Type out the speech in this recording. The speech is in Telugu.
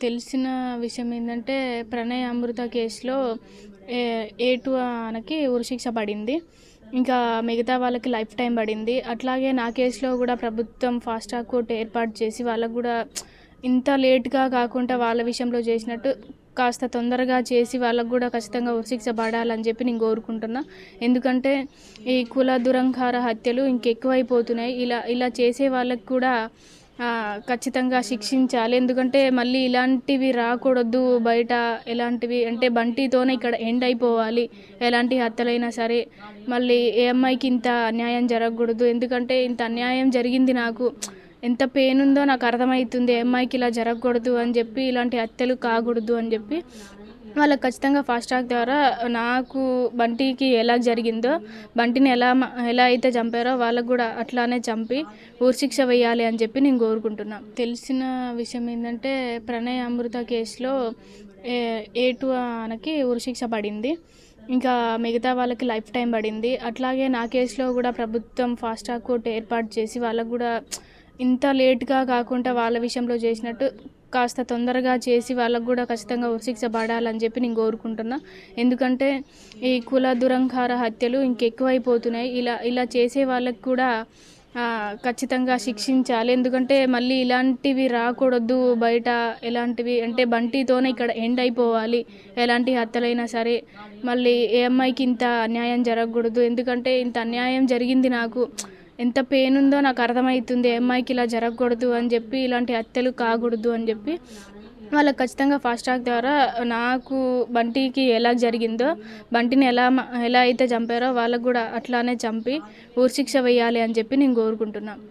తెలిసిన విషయం ఏంటంటే, ప్రణయ్ అమృత కేసులో ఏ2 ఆనకి ఉరిశిక్ష పడింది. ఇంకా మిగతా వాళ్ళకి లైఫ్ టైం పడింది. అట్లాగే నా కేసులో కూడా ప్రభుత్వం ఫాస్ట్ ట్రాక్ కోర్ట్ ఏర్పాటు చేసి వాళ్ళకు కూడా ఇంత లేట్గా కాకుండా వాళ్ళ విషయంలో చేసినట్టు కాస్త తొందరగా చేసి వాళ్ళకు కూడా ఖచ్చితంగా ఉరిశిక్ష పడాలని చెప్పి నేను కోరుకుంటున్నా. ఎందుకంటే ఈ కుల దురంకార హత్యలు ఇంకెక్కువైపోతున్నాయి. ఇలా చేసే వాళ్ళకి కూడా ఖచ్చితంగా శిక్షించాలి. ఎందుకంటే మళ్ళీ ఇలాంటివి రాకూడదు. బయట ఎలాంటివి అంటే బంటితోనే ఇక్కడ ఎండ్ అయిపోవాలి. ఎలాంటి హత్యలైనా సరే మళ్ళీ ఏ అమ్మాయికి ఇంత అన్యాయం జరగకూడదు. ఎందుకంటే ఇంత అన్యాయం జరిగింది నాకు. ఎంత పెయిన్ ఉందో నాకు అర్థమవుతుంది. ఏ అమ్మాయికి ఇలా జరగకూడదు అని చెప్పి, ఇలాంటి హత్యలు కాకూడదు అని చెప్పి వాళ్ళకి ఖచ్చితంగా ఫాస్ట్ ట్రాక్ ద్వారా నాకు బంటికి ఎలా జరిగిందో, బంటిని ఎలా అయితే చంపారో వాళ్ళకు కూడా అట్లానే చంపి ఉరిశిక్ష వేయాలి అని చెప్పి నేను కోరుకుంటున్నాను. తెలిసిన విషయం ఏంటంటే, ప్రణయ్ అమృత కేసులో ఏ2 ఆనకి ఉరిశిక్ష పడింది. ఇంకా మిగతా వాళ్ళకి లైఫ్ టైం పడింది. అట్లాగే నా కేసులో కూడా ప్రభుత్వం ఫాస్ట్ ట్రాక్ కోర్ట్ ఏర్పాటు చేసి వాళ్ళకు కూడా ఇంత లేట్గా కాకుండా వాళ్ళ విషయంలో చేసినట్టు కాస్త తొందరగా చేసి వాళ్ళకు కూడా ఖచ్చితంగా ఉరిశిక్ష పడాలని చెప్పి నేను కోరుకుంటున్నా. ఎందుకంటే ఈ కుల దురంకార హత్యలు ఇంకెక్కువైపోతున్నాయి. ఇలా చేసే వాళ్ళకి కూడా ఖచ్చితంగా శిక్షించాలి. ఎందుకంటే మళ్ళీ ఇలాంటివి రాకూడదు. బయట ఎలాంటివి అంటే బంటితోనే ఇక్కడ ఎండ్ అయిపోవాలి. ఎలాంటి హత్యలైనా సరే మళ్ళీ ఏ అమ్మాయికి ఇంత అన్యాయం జరగకూడదు. ఎందుకంటే ఇంత అన్యాయం జరిగింది నాకు. ఎంత పెయిన్ ఉందో నాకు అర్థమవుతుంది. ఏ అమ్మాయికి ఇలా జరగకూడదు అని చెప్పి, ఇలాంటి హత్యలు కాకూడదు అని చెప్పి వాళ్ళకి ఖచ్చితంగా ఫాస్ట్ ట్రాక్ ద్వారా నాకు బంటికి ఎలా జరిగిందో, బంటిని ఎలా అయితే చంపారో వాళ్ళకు కూడా అట్లానే చంపి ఉరిశిక్ష వేయాలి అని చెప్పి నేను కోరుకుంటున్నాను.